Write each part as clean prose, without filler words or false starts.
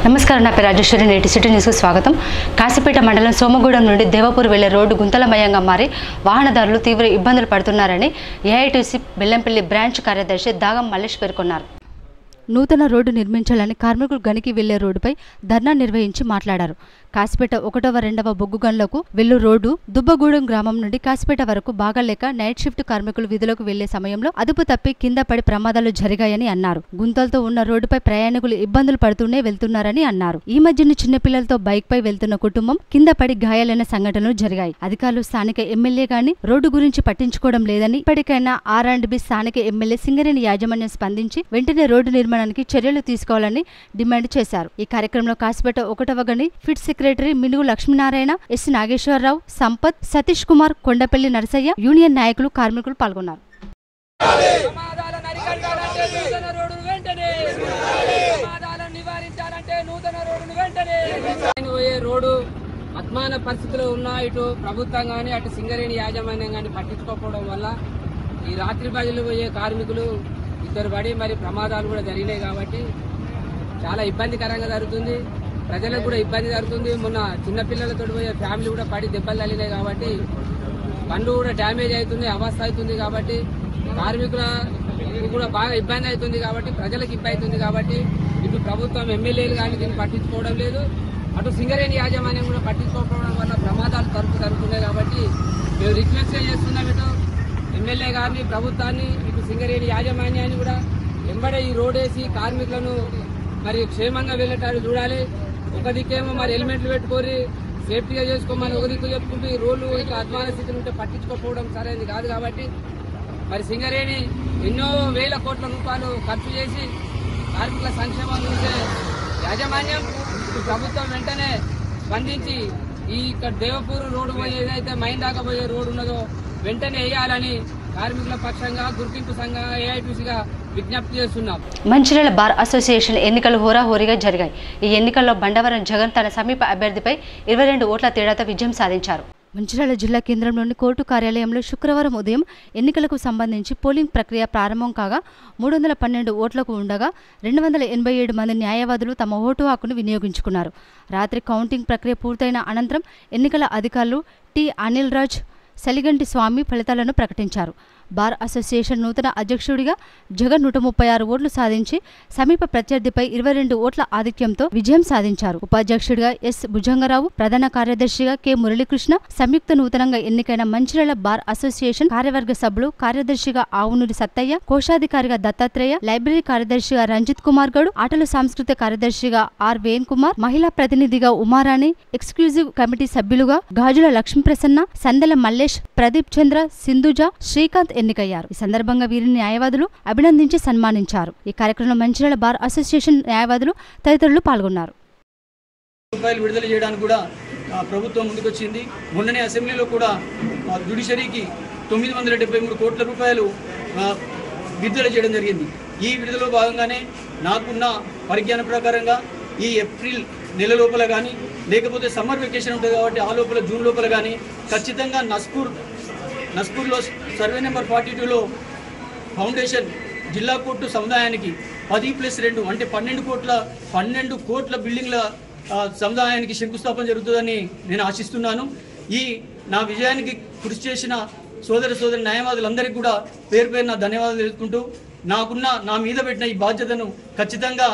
నమస్కారం, నా పేరు రాజేశ్వరి. నేటి సిటీ న్యూస్కు స్వాగతం. కాశీపేట మండలం సోమగూడెం నుండి దేవపూర్ వెళ్లే రోడ్డు గుంతలమయంగా మారి వాహనదారులు తీవ్ర ఇబ్బందులు పడుతున్నారని ఏఐటీసీ బెల్లంపల్లి బ్రాంచ్ కార్యదర్శి దాగం మల్లేష్ పేర్కొన్నారు. నూతన రోడ్డు నిర్మించాలని కార్మికులు గనికి వెళ్లే రోడ్డుపై ధర్నా నిర్వహించి మాట్లాడారు. కాశీపేట 1వ 2వ బొగ్గు గన్లకు వెళ్లు రోడ్డు దుబ్బగూడెం గ్రామం నుండి కాశీపేట వరకు బాగాలేక నైట్ షిఫ్ట్ కార్మికులు విధులకు వెళ్లే సమయంలో అదుపు తప్పి కింద పడి ప్రమాదాలు జరిగాయని అన్నారు. గుంతలతో ఉన్న రోడ్డుపై ప్రయాణికులు ఇబ్బందులు పడుతూనే వెళ్తున్నారని అన్నారు. ఈ మధ్యన చిన్నపిల్లలతో బైక్ పై వెళ్తున్న కుటుంబం కింద పడి గాయాలైన సంఘటనలు జరిగాయి. అధికారులు స్థానిక ఎమ్మెల్యే గాని రోడ్డు గురించి పట్టించుకోవడం లేదని, ఇప్పటికైనా R&B స్థానిక ఎమ్మెల్యే సింగరేణి యాజమాన్యం స్పందించి వెంటనే రోడ్డు నిర్మాణానికి చర్యలు తీసుకోవాలని డిమాండ్ చేశారు. ఈ కార్యక్రమంలో కాశీపేట 1వ గని pit secretary Minugu Lakshminarayana, S Nageswara Rao, Sampath, Satish Kumar, Kondapalli Narasaiah, union నాయకులు, కార్మికులు పాల్గొన్నారు. అద్మాన పరిస్థితులు ఉన్న ఇటు ప్రభుత్వం కానీ అటు సింగరేణి యాజమాన్యం కానీ పట్టించుకోకపోవడం వల్ల ఈ రాత్రి బజలు పోయే కార్మికులు ఇద్దరు పడి మరి ప్రమాదాలు కూడా జరిగినాయి. కాబట్టి చాలా ఇబ్బందికరంగా జరుగుతుంది, ప్రజలకు కూడా ఇబ్బంది జరుగుతుంది. మొన్న చిన్నపిల్లలతో పోయే ఫ్యామిలీ కూడా పడి దెబ్బలు తగిలినాయి. కాబట్టి బండ్లు కూడా డ్యామేజ్ అవుతుంది, అవస్థ అవుతుంది. కాబట్టి కార్మికులకు కూడా బాగా ఇబ్బంది అవుతుంది. కాబట్టి ప్రజలకు ఇబ్బంది అవుతుంది. కాబట్టి ఇటు ప్రభుత్వం ఎమ్మెల్యేలు కానీ దీన్ని పట్టించుకోవడం లేదు, అటు సింగరేణి యాజమాన్యం కూడా పట్టించుకోకపోవడం వల్ల ప్రమాదాలు జరుగుతున్నాయి. కాబట్టి మేము రిక్వెస్ట్ చేస్తున్నాం ఇటు ఎమ్మెల్యే గారిని, ప్రభుత్వాన్ని, ఇటు సింగరేణి యాజమాన్యాన్ని కూడా వెంబడే ఈ రోడ్ వేసి కార్మికులను మరి క్షేమంగా వెళ్ళేటారు చూడాలి. ఒక దిక్కేమో మరి హెల్మెట్లు పెట్టుకొని సేఫ్టీగా చేసుకోమని ఒక దిక్కు చెప్పుకుంటూ ఈ రోడ్లు ఇట్లా అద్మాన స్థితిలో ఉంటే పట్టించుకోకపోవడం సరైనది కాదు. కాబట్టి మరి సింగరేణి ఎన్నో వేల కోట్ల రూపాయలు ఖర్చు చేసి కార్మికుల సంక్షేమం చూసే యాజమాన్యం ఇటు ప్రభుత్వం వెంటనే స్పందించి ఈ ఇక్కడ దేవపూర్ రోడ్డు పోయే ఏదైతే మైన్ దాకా పోయే రోడ్డు ఉన్నదో వెంటనే వేయాలని కార్మికుల పక్షంగా గుర్తింపు సంఘంగా ఏఐటీసీగా విజ్ఞప్తి చేస్తున్నాం. మంచిర్యాల బార్ అసోసియేషన్ ఎన్నికలు హోరాహోరీగా జరిగాయి. ఈ ఎన్నికల్లో బండవరం జగన్ తన సమీప అభ్యర్థిపై 22 ఓట్ల తేడాతో విజయం సాధించారు. మంచిర్యాల జిల్లా కేంద్రంలోని కోర్టు కార్యాలయంలో శుక్రవారం ఉదయం ఎన్నికలకు సంబంధించి పోలింగ్ ప్రక్రియ ప్రారంభం కాగా 312 ఓట్లకు ఉండగా 287 మంది న్యాయవాదులు తమ ఓటు హక్కును వినియోగించుకున్నారు. రాత్రి కౌంటింగ్ ప్రక్రియ పూర్తయిన అనంతరం ఎన్నికల అధికారులు టి అనిల్ రాజ్, సలిగంటి స్వామి ఫలితాలను ప్రకటించారు. బార్ అసోసియేషన్ నూతన అధ్యక్షుడిగా జగన్ 136 ఓట్లు సాధించి సమీప ప్రత్యర్థిపై 22 ఓట్ల ఆధిక్యంతో విజయం సాధించారు. ఉపాధ్యక్షుడిగా ఎస్ భుజంగరావు, ప్రధాన కార్యదర్శిగా కె మురళీకృష్ణ, సంయుక్త నూతనంగా ఎన్నికైన మంచిర్యాల బార్ అసోసియేషన్ కార్యవర్గ సభ్యులు, కార్యదర్శిగా ఆవునూరి సత్తయ్య, కోశాధికారిగా దత్తాత్రేయ, లైబ్రరీ కార్యదర్శిగా రంజిత్ కుమార్ గౌడ్, ఆటల సాంస్కృతిక కార్యదర్శిగా ఆర్ వేణ్ కుమార్, మహిళా ప్రతినిధిగా ఉమారాణి, ఎక్స్క్లూజివ్ కమిటీ సభ్యులుగా గాజుల లక్ష్మీప్రసన్న, సందెల మల్లేష్, ప్రదీప్ చంద్ర, సింధుజ, శ్రీకాంత్ ఎన్నికయ్యారు. ఈ సందర్భంగా వీరిని న్యాయవాదులు అభినందించి సన్మానించారు. ఈ కార్యక్రమంలో మంచిర్యాల బార్ అసోసియేషన్ న్యాయవాదులు తదితరులు పాల్గొన్నారు. రూపాయలు విడుదల చేయడానికి కూడా ప్రభుత్వం ముందుకొచ్చింది. మొన్ననే అసెంబ్లీలో కూడా జ్యుడిషియరీకి 973 కోట్ల రూపాయలు విడుదల చేయడం జరిగింది. ఈ విడుదలలో భాగంగానే నాకున్న పరిజ్ఞాన ప్రకారంగా ఈ ఏప్రిల్ నెల లోపల కానీ లేకపోతే సమ్మర్ వెకేషన్ ఉంటుంది కాబట్టి ఆ లోపల జూన్ లోపల కానీ ఖచ్చితంగా నస్పూర్లో సర్వే నెంబర్ 42లో ఫౌండేషన్ జిల్లా కోర్టు సముదాయానికి 10+2 అంటే 12 కోట్ల బిల్డింగ్ల సముదాయానికి శంకుస్థాపన జరుగుతుందని నేను ఆశిస్తున్నాను. ఈ నా విజయానికి కృషి చేసిన సోదరి న్యాయవాదులందరికీ కూడా పేరు పేరున ధన్యవాదాలు తెలుపుకుంటూ నా మీద పెట్టిన ఈ బాధ్యతను ఖచ్చితంగా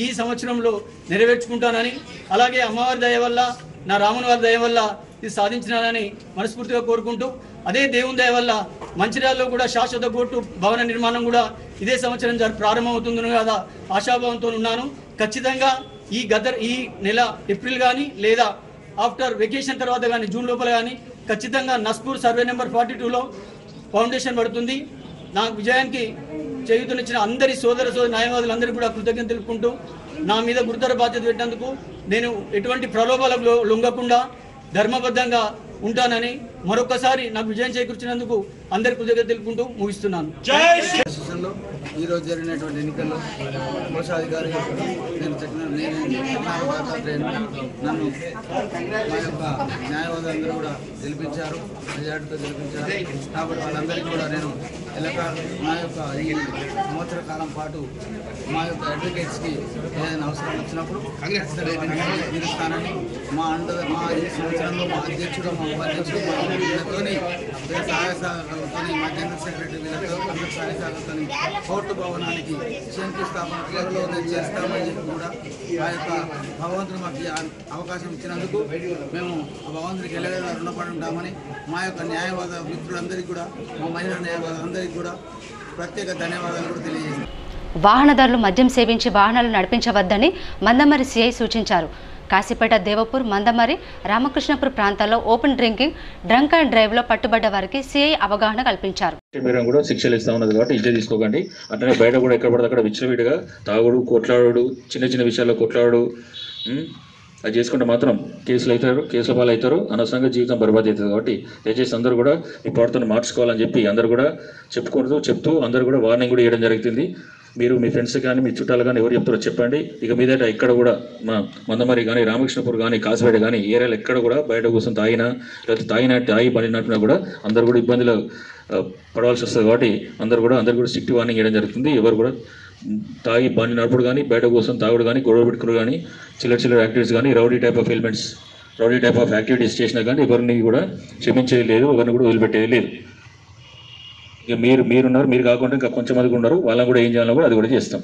ఈ సంవత్సరంలో నెరవేర్చుకుంటానని, అలాగే అమ్మవారి దయ వల్ల, నా రాముని వారి దయ వల్ల ఇది సాధించినానని మనస్ఫూర్తిగా కోరుకుంటూ, అదే దేవుని దయ వల్ల మంచిర్యాలలో కూడా శాశ్వత కోర్టు భవన నిర్మాణం కూడా ఇదే సంవత్సరం ప్రారంభమవుతుందని కదా ఆశాభావంతో ఉన్నాను. ఖచ్చితంగా ఈ నెల ఏప్రిల్ కానీ లేదా ఆఫ్టర్ వెకేషన్ తర్వాత కానీ జూన్ లోపల కానీ ఖచ్చితంగా నస్పూర్ సర్వే నెంబర్ 42లో ఫౌండేషన్ పడుతుంది. నా విజయానికి చేయూతనిచ్చిన అందరి సోదర న్యాయవాదులందరికీ కూడా కృతజ్ఞత తెలుపుకుంటూ, నా మీద గురుతర బాధ్యత పెట్టినందుకు నేను ఎటువంటి ప్రలోభాలకు లొంగకుండా ధర్మబద్ధంగా ఉంటానని మరొకసారి నాకు విజయం చేకూర్చినందుకు అందరి కృతజ్ఞత తెలుపుకుంటూ ముగిస్తున్నాను. ఎన్నికల్లో ఈరోజు జరిగినటువంటి ఎన్నికల్లో కోశాధికారిగా నన్ను మా యొక్క న్యాయవాదులందరూ కూడా గెలిపించారు, మెజార్టీతో గెలిపించారు. కాబట్టి వాళ్ళందరికీ కూడా నేను నా యొక్క ఈ సంవత్సర కాలం పాటు మా యొక్క అడ్వకేట్స్కి ఏదైనా అవసరం వచ్చినప్పుడు తీరుస్తానని మా ఈ సంవత్సరంలో మా అధ్యక్షుడు, మా ఉపాధ్యక్షుడు, మా వీళ్ళతో సహాయ సహకారాలతో, మా జనరల్ సెక్రటరీ వీళ్ళతో అందరి సహాయ సహకారాలతో కోర్టు భవనానికి శంకుస్థాపన త్వరలో చేస్తామని చెప్పి కూడా ఆ యొక్క భగవంతుడు మాకు అవకాశం ఇచ్చినందుకు మేము ఆ భగవంతుడికి ఎలాగైనా రుణపడి ఉంటామని మా యొక్క న్యాయవాద మిత్రులందరికీ కూడా, మా మహిళా న్యాయవాదులందరికీ కూడా ప్రత్యేక ధన్యవాదాలు కూడా తెలియజేస్తాం. వాహనదారులు మద్యం సేవించి వాహనాలు నడిపించవద్దని మందమరి సిఐ సూచించారు. కాశీపేట, దేవపూర్, మందమరి, రామకృష్ణపూర్ ప్రాంతాల్లో ఓపెన్ డ్రంక్ అండ్ డ్రైవ్ లో పట్టుబడ్డ వారికి సిఐ అవగాహన కల్పించారు. మీరు కూడా శిక్షలు ఇస్తా ఉన్నది కాబట్టి ఇచ్చే తీసుకోకండి. అట్లనే బయట కూడా ఎక్కడ పడితే అక్కడ విచ్చలవిడిగా తాగుడు, కొట్లాడు, చిన్న చిన్న విషయాల్లో కొట్లాడు అది చేసుకుంటే మాత్రం కేసుల పాలు అవుతారు, అనవసరంగా జీవితం బర్బాద్ అవుతుంది. కాబట్టి దయచేసి అందరూ కూడా ఈ ప్రవర్తన మార్చుకోవాలని చెప్పి అందరూ కూడా చెప్తూ అందరూ కూడా వార్నింగ్ కూడా ఇవ్వడం జరుగుతుంది. మీరు మీ ఫ్రెండ్స్ కానీ మీ చుట్టాలు కానీ ఎవరు చెప్తారో చెప్పండి. ఇక మీదట ఇక్కడ కూడా మా మందమరి కానీ, రామకృష్ణపూర్ కానీ, కాసిపేట కానీ ఏరియాలో ఎక్కడ కూడా బయట కోసం లేకపోతే తాగి బండి నడిపినా కూడా అందరూ కూడా ఇబ్బందులు పడవలసి వస్తుంది. కాబట్టి అందరూ కూడా స్ట్రిక్ట్ వార్నింగ్ ఇవ్వడం జరుగుతుంది. ఎవరు కూడా తాగి బండి నడుపుడు కానీ, బయట కోసం తాగుడు కానీ, గొడవ పెట్టుకుడు కానీ, చిల్లర యాక్టివిటీస్ కానీ, రౌడీ టైప్ ఆఫ్ యాక్టివిటీస్ చేసినా కానీ ఎవరిని కూడా క్షమించేది లేదు, ఎవరిని కూడా వదిలిపెట్టేది లేదు. ఇక మీరున్నారు, మీరు కాకుండా ఇంకా కొంచెంమంది ఉన్నారు, వాళ్ళని కూడా ఏం చేయాలో కూడా అది కూడా చేస్తాం.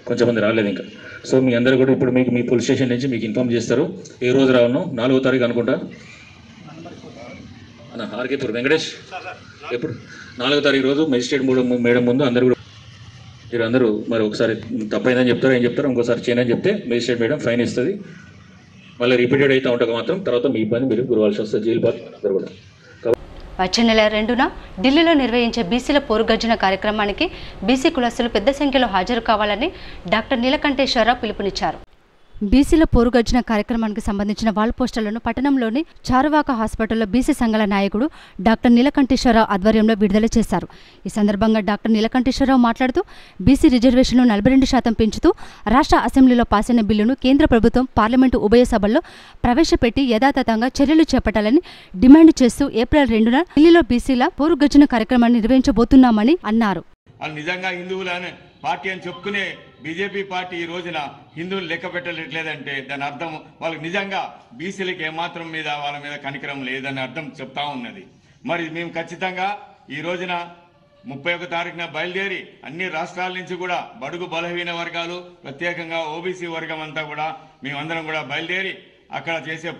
కొంచెంమంది రాలేదు ఇంకా. సో మీ అందరూ కూడా ఇప్పుడు మీ పోలీస్ స్టేషన్ నుంచి మీకు ఇన్ఫామ్ చేస్తారు. ఏ రోజు రావను, 4వ తారీఖు అనుకుంటా ఆర్కేపూర్ వెంకటేష్, ఎప్పుడు 4వ తారీఖు రోజు మెజిస్ట్రేట్ మేడం ముందు అందరూ మరి ఒకసారి తప్పైందని చెప్తారు, ఏం చెప్తారు, ఇంకోసారి చేయనని చెప్తే మెజిస్ట్రేట్ మేడం ఫైన్ ఇస్తుంది. మళ్ళీ రిపీటెడ్ అయితే ఉంటాక మాత్రం తర్వాత మీ ఇబ్బంది మీరు గురవాల్సి వస్తుంది, జైలు పాలు అందరూ కూడా. వచ్చే నెల 2న ఢిల్లీలో నిర్వహించే బీసీల పోరుగర్జన కార్యక్రమానికి బీసీ కులస్తులు పెద్ద సంఖ్యలో హాజరు కావాలని డాక్టర్ నీలకంఠేశ్వరరావు పిలుపునిచ్చారు. బీసీల పోరుగర్జన కార్యక్రమానికి సంబంధించిన వాల్ పోస్టర్లను పట్టణంలోని చారువాక హాస్పిటల్లో బీసీ సంఘాల నాయకుడు డాక్టర్ నీలకంఠేశ్వరరావు ఆధ్వర్యంలో విడుదల చేశారు. ఈ సందర్భంగా డాక్టర్ నీలకంఠేశ్వరరావు మాట్లాడుతూ బీసీ రిజర్వేషన్లు 42% పెంచుతూ రాష్ట్ర అసెంబ్లీలో పాస్ అయిన బిల్లును కేంద్ర ప్రభుత్వం పార్లమెంటు ఉభయ సభల్లో ప్రవేశపెట్టి యథాతథంగా చర్యలు చేపట్టాలని డిమాండ్ చేస్తూ ఏప్రిల్ 2న ఢిల్లీలో బీసీల పోరుగర్జన కార్యక్రమాన్ని నిర్వహించబోతున్నామని అన్నారు. నిజంగా హిందువులని పార్టీ అని చెప్పుకునే బీజేపీ పార్టీ ఈ రోజున హిందువులు లెక్క పెట్టలేదంటే దాని అర్థం వాళ్ళకి నిజంగా బీసీలకు ఏమాత్రం మీద వాళ్ళ మీద కనికరం లేదని అర్థం చెప్తా ఉన్నది. మరి మేము ఖచ్చితంగా ఈ రోజున 31వ తారీఖున బయలుదేరి అన్ని రాష్ట్రాల నుంచి కూడా బడుగు బలహీన వర్గాలు, ప్రత్యేకంగా ఓబీసీ వర్గం అంతా కూడా మేమందరం కూడా బయలుదేరి అక్కడ చేసే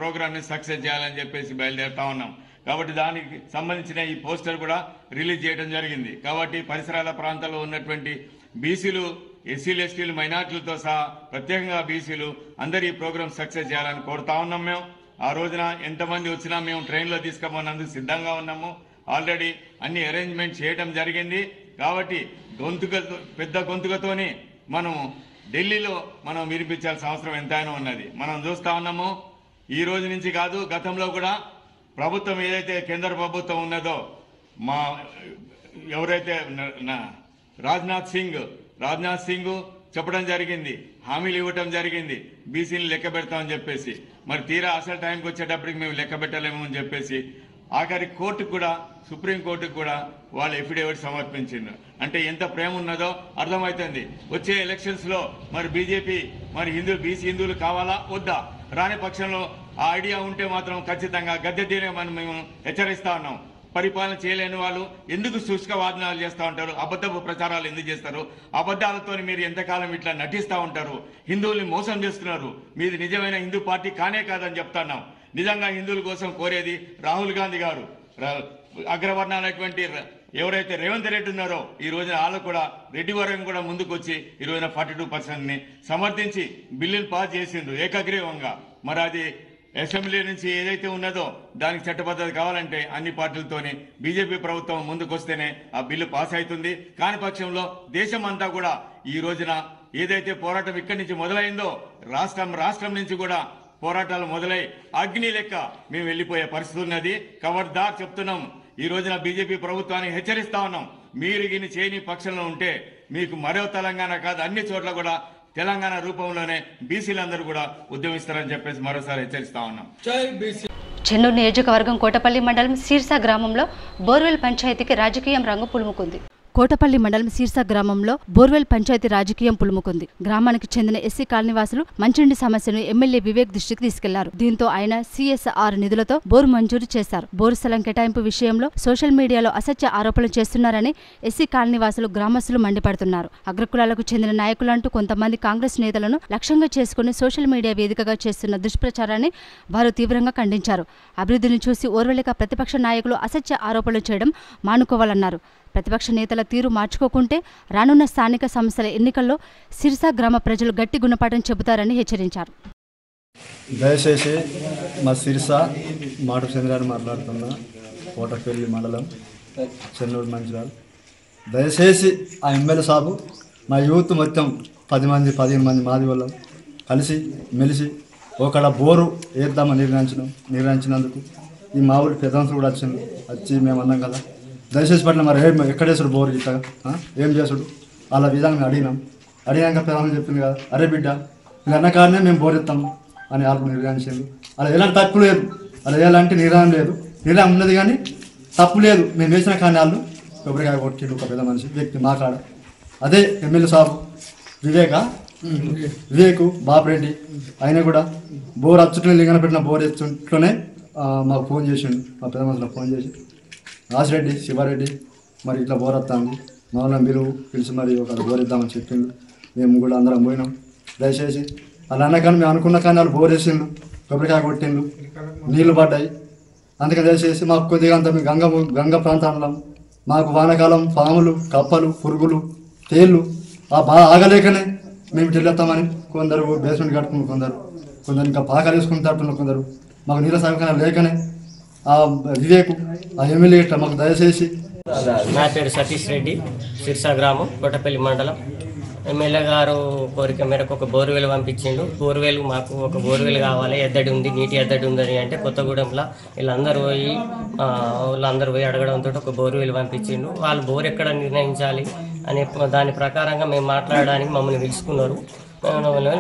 ప్రోగ్రామ్ని సక్సెస్ చేయాలని చెప్పేసి బయలుదేరుతా ఉన్నాం. కాబట్టి దానికి సంబంధించిన ఈ పోస్టర్ కూడా రిలీజ్ చేయడం జరిగింది. కాబట్టి పరిసరాల ప్రాంతాల్లో ఉన్నటువంటి బీసీలు, ఎస్సీలు, ఎస్టీలు, మైనార్టీలతో సహా ప్రత్యేకంగా బీసీలు అందరూ ఈ ప్రోగ్రాం సక్సెస్ చేయాలని కోరుతా ఉన్నాం. మేము ఆ రోజున ఎంతమంది వచ్చినా మేము ట్రైన్లో తీసుకుపోయినందుకు సిద్ధంగా ఉన్నాము. ఆల్రెడీ అన్ని అరేంజ్మెంట్ చేయడం జరిగింది. కాబట్టి పెద్ద గొంతుకతోని మనం ఢిల్లీలో మనం వినిపించాల్సిన అవసరం ఎంతైనా ఉన్నది. మనం చూస్తా ఉన్నాము. ఈ రోజు నుంచి కాదు, గతంలో కూడా ప్రభుత్వం ఏదైతే కేంద్ర ప్రభుత్వం ఉన్నదో, మా ఎవరైతే రాజ్నాథ్ సింగ్ చెప్పడం జరిగింది, హామీలు ఇవ్వటం జరిగింది, బీసీని లెక్క పెడతామని చెప్పేసి. మరి తీరా అసలు టైంకి వచ్చేటప్పటికి మేము లెక్క పెట్టలేము అని చెప్పేసి ఆఖరి కోర్టుకు కూడా, సుప్రీంకోర్టుకు కూడా వాళ్ళు ఎఫిడేవిట్ సమర్పించిండ్రు. అంటే ఎంత ప్రేమ ఉన్నదో అర్థమవుతుంది. వచ్చే ఎలక్షన్స్ లో మరి బీజేపీ మరి బీసీ హిందువులు కావాలా వద్దా? రాని పక్షంలో ఆ ఐడియా ఉంటే మాత్రం ఖచ్చితంగా గద్దె తీరేమని మేము హెచ్చరిస్తా ఉన్నాం. పరిపాలన చేయలేని వాళ్ళు ఎందుకు శుష్క వాదనాలు చేస్తూ ఉంటారు? అబద్ధపు ప్రచారాలు ఎందుకు చేస్తారు? అబద్ధాలతో మీరు ఎంతకాలం ఇట్లా నటిస్తూ ఉంటారు? హిందువుల్ని మోసం చేస్తున్నారు. మీది నిజమైన హిందూ పార్టీ కానే కాదని చెప్తున్నాం. నిజంగా హిందువుల కోసం కోరేది రాహుల్ గాంధీ గారు, అగ్రవర్ణాలైనటువంటి ఎవరైతే రేవంత్ రెడ్డి ఉన్నారో ఈ రోజున వాళ్ళు కూడా రెడ్డి వర్గం కూడా ముందుకు వచ్చి ఈ రోజున 42% సమర్థించి బిల్లులు పాస్ చేసిండ్రు ఏకగ్రీవంగా. మరి అది అసెంబ్లీ నుంచి ఏదైతే ఉన్నదో దానికి చట్టబద్ధత కావాలంటే అన్ని పార్టీలతోనే బీజేపీ ప్రభుత్వం ముందుకు వస్తేనే ఆ బిల్లు పాస్ అవుతుంది. కాని పక్షంలో దేశం అంతా కూడా ఈ రోజున ఏదైతే పోరాటం ఇక్కడి నుంచి మొదలైందో రాష్ట్రం నుంచి కూడా పోరాటాలు మొదలై అగ్ని లెక్క మేము వెళ్లిపోయే పరిస్థితి ఉన్నది. ఖబర్దార్ చెప్తున్నాం. ఈ రోజున బీజేపీ ప్రభుత్వాన్ని హెచ్చరిస్తా ఉన్నాం. మీరు గిని చేయని పక్షంలో ఉంటే మీకు మరో తెలంగాణ కాదు అన్ని చోట్ల కూడా తెలంగాణ రూపంలోనే బీసీలందరూ కూడా ఉద్యమిస్తారని చెప్పేసి మరోసారి హెచ్చరిస్తా ఉన్నాం. చెన్నూరు నియోజకవర్గం కోటపల్లి మండలం సీర్సా గ్రామంలో బోర్వెల్ పంచాయతీకి రాజకీయం రంగు పులుముకుంది. కోటపల్లి మండలం సీర్సా గ్రామంలో బోర్వెల్ పంచాయతీ రాజకీయం పులుముకుంది. గ్రామానికి చెందిన ఎస్సీ కాలనీవాసులు మంచినీటి సమస్యను ఎమ్మెల్యే వివేక్ దృష్టికి తీసుకెళ్లారు. దీంతో ఆయన CSR నిధులతో బోరు మంజూరు చేశారు. బోరు స్థలం కేటాయింపు విషయంలో సోషల్ మీడియాలో అసత్య ఆరోపణలు చేస్తున్నారని ఎస్సీ కాలనీవాసులు గ్రామస్తులు మండిపడుతున్నారు. అగ్రకులాలకు చెందిన నాయకులంటూ కొంతమంది కాంగ్రెస్ నేతలను లక్ష్యంగా చేసుకుని సోషల్ మీడియా వేదికగా చేస్తున్న దుష్ప్రచారాన్ని వారు తీవ్రంగా ఖండించారు. అభివృద్ధిని చూసి ఓర్వలేక ప్రతిపక్ష నాయకులు అసత్య ఆరోపణలు చేయడం మానుకోవాలన్నారు. ప్రతిపక్ష నేతల తీరు మార్చుకోకుంటే రానున్న స్థానిక సంస్థల ఎన్నికల్లో సిర్సా గ్రామ ప్రజలు గట్టి గుణపాఠం చెబుతారని హెచ్చరించారు. దయచేసి మా సిర్సా మాటు చంద్రాన్ని మాట్లాడుతున్నా, కోటపల్లి మండలం చెన్నూరు మంచిరాలు. దయచేసి ఆ ఎమ్మెల్యే సాబు మా యూత్ మొత్తం 10-15 మంది మాది వాళ్ళం కలిసి మెలిసి ఒకడ బోరు వేద్దామని నిర్ణయించినందుకు ఈ మా ఊరి పెద్దలు కూడా వచ్చి మేము అన్నాం కదా, దయచేసి పట్ల మరి ఎక్కడేసుడు బోరు ఇట్లా ఏం చేసుడు అలా విధానం అడిగాక పెద్దలు చెప్పింది కదా, అరే బిడ్డ మీరు అన్న కాడనే మేము బోరు ఇస్తాము అని వాళ్ళు నిర్ణయించారు. అలా ఎలాంటి తప్పు లేదు, అలా ఎలాంటి నిర్ణయం లేదు, నిర్ణయం ఉన్నది కానీ తప్పు లేదు. మేము వేసిన కానీ వాళ్ళు కొబ్బరికాయ కొట్టిండు ఒక పెద్ద మనిషి వ్యక్తి మా కాడ. అదే ఎమ్మెల్యే సాబు వివేక్ బాపిరెడ్డి ఆయన కూడా బోర్ అచ్చుట్లో లింగన పెట్టిన బోర్ ఎత్తుంట్లోనే మాకు ఫోన్ చేసిండు. మా పెద్ద మనుషులకు ఫోన్ చేసి రాజిరెడ్డి శివారెడ్డి మరి ఇట్లా బోర్ వస్తాము మమ్మల్ని మీరు పిలిచి మరి ఒక బోర్ ఇద్దామని చెప్పిండు. మేము కూడా అందరం పోయినాం. దయచేసి అలా అన్న కానీ మేము అనుకున్న కానీ వాళ్ళు బోర్ వేసిండు, కొబ్బరికాయ కొట్టిండు, నీళ్లు పడ్డాయి. అందుకని దయచేసి మాకు కొద్దిగా అంత మేము గంగ ప్రాంతాల్లో మాకు వానకాలం పాములు కప్పలు పురుగులు తేళ్ళు బాగా ఆగలేకనే మేము చెల్లేస్తామని కొందరు బేస్మెంట్ కట్టుకున్నారు, కొందరు ఇంకా పాకాలు వేసుకుంటున్నారు, కొందరు మాకు నీళ్ళ సౌకర్యాలు లేకనే ఆ వివేకు ఆ ఎమ్మెల్యే ఇట్లా మాకు దయచేసి. నా పేరు సతీష్ రెడ్డి, సిర్సా గ్రామం, కోటపల్లి మండలం. ఎమ్మెల్యే గారు కోరిక మేరకు ఒక బోర్వెల్ పంపించిండు. బోర్వెల్ మాకు ఒక బోర్వెల్ కావాలి, ఎద్దడి ఉంది, నీటి ఎద్దడి ఉందని అంటే కొత్తగూడెంలో వీళ్ళందరూ పోయి అడగడంతో ఒక బోర్వెల్ పంపించిండు. వాళ్ళు బోర్ ఎక్కడ నిర్ణయించాలి అనే దాని ప్రకారంగా మేము మాట్లాడడానికి మమ్మల్ని పిలుచుకున్నారు.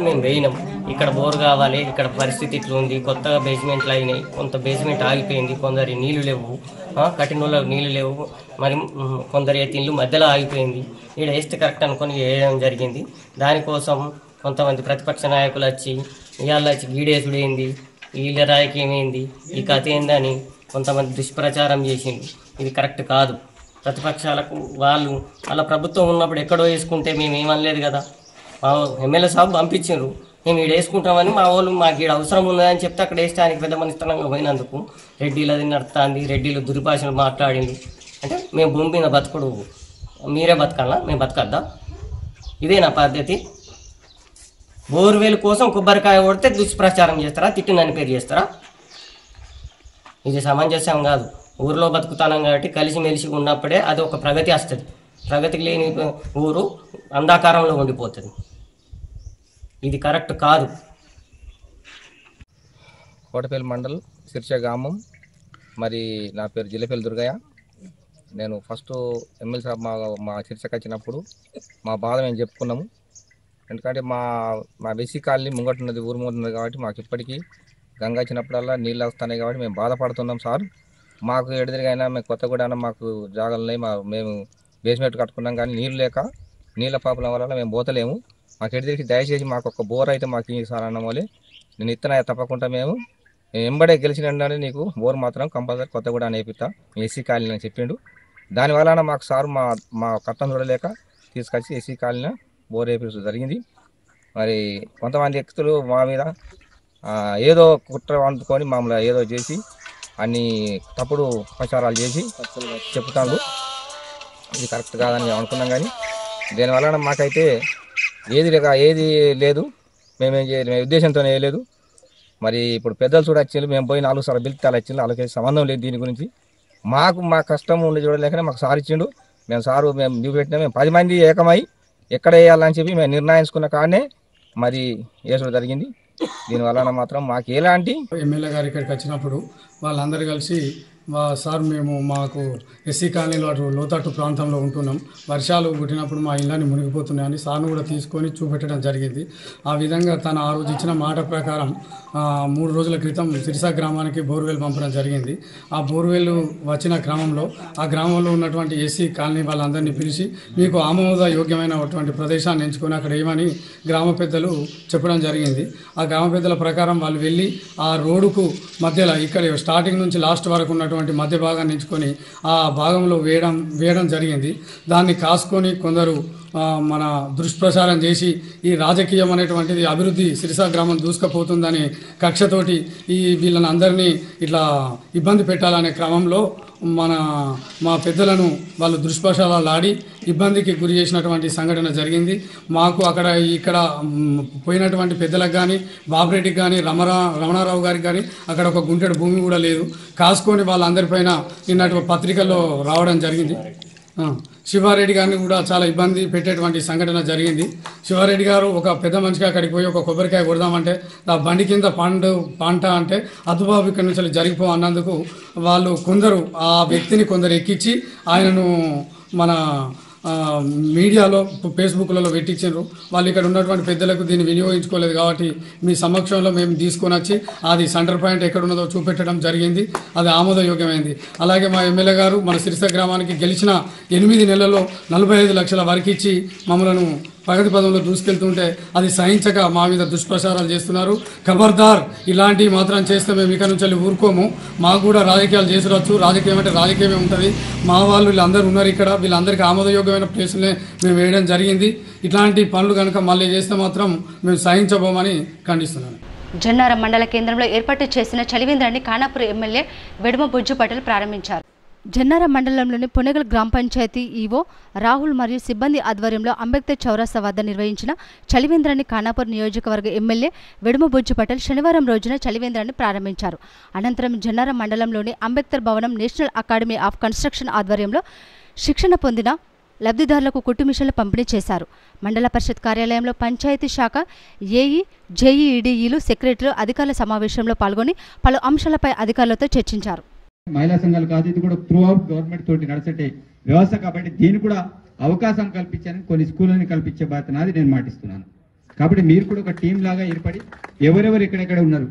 మేము వేయినాం. ఇక్కడ బోర్ కావాలి, ఇక్కడ పరిస్థితి ఇట్లా ఉంది, కొత్తగా బేస్మెంట్లు అయినాయి, కొంత బేస్మెంట్ ఆగిపోయింది, కొందరి నీళ్లు లేవు, కఠినంలో నీళ్లు లేవు, మరి కొందరి ఇల్లు మధ్యలో ఆగిపోయింది. ఇక్కడ వేస్తే కరెక్ట్ అనుకొని వేయడం జరిగింది. దానికోసం కొంతమంది ప్రతిపక్ష నాయకులు వచ్చి ఇవాళ వచ్చి గీడేసుడు ఏంది, వీళ్ళ రాజకీయం ఏంది, ఈ కథ ఏందని కొంతమంది దుష్ప్రచారం చేసింది. ఇది కరెక్ట్ కాదు. ప్రతిపక్షాలకు వాళ్ళ ప్రభుత్వం ఉన్నప్పుడు ఎక్కడో వేసుకుంటే మేము ఏమనలేదు కదా. మా ఎమ్మెల్యే సాబ్ పంపించారు, మేము ఈడ వేసుకుంటామని మా వాళ్ళు మాకు ఈడ అవసరం ఉన్నదని చెప్తే అక్కడ వేయడానికి పెద్ద మనిస్తనంగా పోయినందుకు రెడ్డిలది నడుస్తుంది, రెడ్డిలు దుర్భాషలు మాట్లాడింది. అంటే మేము భూమి మీద బతుకుడు మీరే బతకాలా, మేము బతకద్దా? ఇదే నా పద్ధతి. బోర్వేలు కోసం కొబ్బరికాయ కొడితే దుష్ప్రచారం చేస్తారా, తిట్టినని పేరు చేస్తారా? ఇది సమంజసం కాదు. ఊరిలో బతుకుతానం కాబట్టి కలిసిమెలిసి ఉన్నప్పుడే అది ఒక ప్రగతి వస్తుంది. ప్రగతికి లేని ఊరు అంధకారంలో ఉండిపోతుంది. ఇది కరెక్ట్ కాదు. కోటపల్లి మండల్ సిర్సా గ్రామం. మరి నా పేరు జిల్లపల్లి దుర్గయ్య. నేను ఫస్ట్ ఎమ్మెల్యే సాబ్ మా సిర్సాకి వచ్చినప్పుడు మా బాధ మేము చెప్పుకున్నాము. ఎందుకంటే మా బెసి కాలనీ ముంగట్టున్నది, ఊరు ముందున్నది కాబట్టి మాకు ఇప్పటికీ గంగ వచ్చినప్పుడల్లా నీళ్ళు వస్తున్నాయి కాబట్టి మేము బాధపడుతున్నాం సార్. మాకు ఎడదిరిగైనా మేము కొత్తగూడైనా మాకు జాగాలున్నాయి, మేము బేస్మెంట్ కట్టుకున్నాం కానీ నీళ్ళు లేక నీళ్ళ పాపల వల్ల మేము పోతలేము. మాకు ఎడదిరికి దయచేసి మాకు ఒక బోర్ అయితే మాకు ఈ సార్ అన్న వల్లే నేను ఇత్తనా తప్పకుండా మేము ఎంబడే గెలిచినండి నీకు బోర్ మాత్రం కంపల్సరీ కొత్తగూడ నేర్పిస్తా ఎస్సీ కాలనీ అని చెప్పిండు. దానివల్ల మాకు సార్ మా కట్టం చూడలేక తీసుకొచ్చి ఎస్సీ కాలనీ బోర్ వేపించడం జరిగింది. మరి కొంతమంది వ్యక్తులు మా మీద ఏదో కుట్ర అందుకొని మమ్మల్ని ఏదో చేసి అన్ని తప్పుడు ప్రచారాలు చేసి చెప్తాను. ఇది కరెక్ట్ కాదని మేము అనుకున్నాం కానీ దీనివల్ల మాకైతే ఏది లేదు, మేమేం చేయలేదు, మేము ఉద్దేశంతో వేయలేదు. మరి ఇప్పుడు పెద్దలు చూడ వచ్చిండ్రు, మేము పోయి 4 సార్లు బిల్తాలు వచ్చిండ్రు, వాళ్ళకి సంబంధం లేదు దీని గురించి. మా కష్టం ఉండి చూడలేకనే మాకు సార్ ఇచ్చిండు. మేము చూపెట్టినా మేము 10 మంది ఏకమై ఎక్కడ వేయాలని చెప్పి మేము నిర్ణయించుకున్న కాడనే మరి వేసడం జరిగింది. దీనివల్ల మాత్రం మాకు ఎలాంటి ఎమ్మెల్యే గారు ఇక్కడికి వచ్చినప్పుడు వాళ్ళందరూ కలిసి సార్ మేము మాకు ఎస్సీ కాలనీలో అటు లోతట్టు ప్రాంతంలో ఉంటున్నాం. వర్షాలు పుట్టినప్పుడు మా ఇళ్ళని మునిగిపోతున్నాయని సార్ను కూడా తీసుకొని చూపెట్టడం జరిగింది. ఆ విధంగా తను ఆ రోజు ఇచ్చిన మాట ప్రకారం 3 రోజుల క్రితం సిరిసా గ్రామానికి బోర్వెల్ పంపడం జరిగింది. ఆ బోర్వెల్ వచ్చిన క్రమంలో ఆ గ్రామంలో ఉన్నటువంటి ఎస్సీ కాలనీ వాళ్ళందరినీ పిలిచి మీకు ఆమోదయోగ్యమైనటువంటి ప్రదేశాన్ని ఎంచుకొని అక్కడ ఏమని గ్రామ పెద్దలు చెప్పడం జరిగింది. ఆ గ్రామ పెద్దల ప్రకారం వాళ్ళు వెళ్ళి ఆ రోడ్డుకు మధ్యలో ఇక్కడ స్టార్టింగ్ నుంచి లాస్ట్ వరకు ఉన్నటువంటి మధ్య భాగాన్ని ఎంచుకొని ఆ భాగంలో వేయడం జరిగింది. దాన్ని కాసుకొని కొందరు మన దుష్ప్రచారం చేసి ఈ రాజకీయం అనేటువంటిది అభివృద్ధి సిరిసా గ్రామం దూసుకుపోతుందని కక్షతోటి వీళ్ళని అందరినీ ఇట్లా ఇబ్బంది పెట్టాలనే క్రమంలో మా పెద్దలను వాళ్ళు దుష్ప్రచారాలు ఆడి ఇబ్బందికి గురి చేసినటువంటి సంఘటన జరిగింది. మాకు ఇక్కడ పోయినటువంటి పెద్దలకు కానీ బాబురెడ్డికి కానీ రమణారావు గారికి కానీ అక్కడ ఒక గుంటెడు భూమి కూడా లేదు. కాసుకొని వాళ్ళందరిపైన నిన్నటి పత్రికల్లో రావడం జరిగింది. శివారెడ్డి గారిని కూడా చాలా ఇబ్బంది పెట్టేటువంటి సంఘటన జరిగింది. శివారెడ్డి గారు ఒక పెద్ద మనిషిగా అక్కడికి పోయి ఒక కొబ్బరికాయ కొడదామంటే ఆ బండి కింద పంట అంటే అదుబాబు ఇక్కడి నుంచి జరిగిపో అన్నందుకు వాళ్ళు కొందరు ఆ వ్యక్తిని కొందరు ఎక్కించి ఆయనను మన మీడియాలో ఫేస్బుక్లలో పెట్టించారు. వాళ్ళు ఇక్కడ ఉన్నటువంటి పెద్దలకు దీన్ని వినియోగించుకోలేదు కాబట్టి మీ సమక్షంలో మేము తీసుకొని వచ్చి అది సెంటర్ పాయింట్ ఎక్కడున్నదో చూపెట్టడం జరిగింది. అది ఆమోదయోగ్యమైంది. అలాగే మా ఎమ్మెల్యే గారు మన సిరిసా గ్రామానికి గెలిచిన 8 నెలల్లో 45 లక్షల వరకు ఇచ్చి మమ్మలను ప్రగతి పదంలో దూసుకెళ్తుంటే అది సహించక మా మీద దుష్ప్రచారాలు చేస్తున్నారు. ఖబర్దార్, ఇలాంటివి మాత్రం చేస్తే మేము ఇక నుంచి వెళ్ళి ఊరుకోము. మాకు కూడా రాజకీయాలు చేసిరవచ్చు. రాజకీయం అంటే రాజకీయమే ఉంటుంది. మా వాళ్ళు వీళ్ళందరూ ఉన్నారు ఇక్కడ. వీళ్ళందరికీ ఆమోదయోగ్యమైన ప్లేసులనే మేము వేయడం జరిగింది. ఇట్లాంటి పనులు కనుక మళ్ళీ చేస్తే మాత్రం మేము సహించబోమని ఖండిస్తున్నాను. జన్నారం మండల కేంద్రంలో ఏర్పాటు చేసిన చలివేంద్రాన్ని ఖానాపూర్ ఎమ్మెల్యే వెడుమ బుజ్జు పటేల్ ప్రారంభించారు. జన్నారం మండలంలోని పొనగల్ గ్రామ పంచాయతీ ఈవో రాహుల్ మరియు సిబ్బంది ఆధ్వర్యంలో అంబేద్కర్ చౌరస్తా వద్ద నిర్వహించిన చలివేంద్రాన్ని ఖానాపూర్ నియోజకవర్గ ఎమ్మెల్యే వెడుమ బుజ్జు పటేల్ శనివారం రోజున చలివేంద్రాన్ని ప్రారంభించారు. అనంతరం జన్నారం మండలంలోని అంబేద్కర్ భవనం నేషనల్ అకాడమీ ఆఫ్ కన్స్ట్రక్షన్ ఆధ్వర్యంలో శిక్షణ పొందిన లబ్ధిదారులకు కుట్టు మిషన్లు పంపిణీ చేశారు. మండల పరిషత్ కార్యాలయంలో పంచాయతీ శాఖ ఏఈ జేఈఈడీఈలు సెక్రటరీలు అధికారుల సమావేశంలో పాల్గొని పలు అంశాలపై అధికారులతో చర్చించారు. మహిళా సంఘాలు కాదు, ఇది కూడా త్రూ అవుట్ గవర్నమెంట్ తోటి నడిచే వ్యవస్థ కాబట్టి దీన్ని కూడా అవకాశం కల్పించాలని కొన్ని స్కూళ్ళని కల్పించే బాధ్యత నాది నేను మాటిస్తున్నాను. కాబట్టి మీరు కూడా ఒక టీం లాగా ఏర్పడి ఎవరెవరు ఎక్కడెక్కడ ఉన్నారు,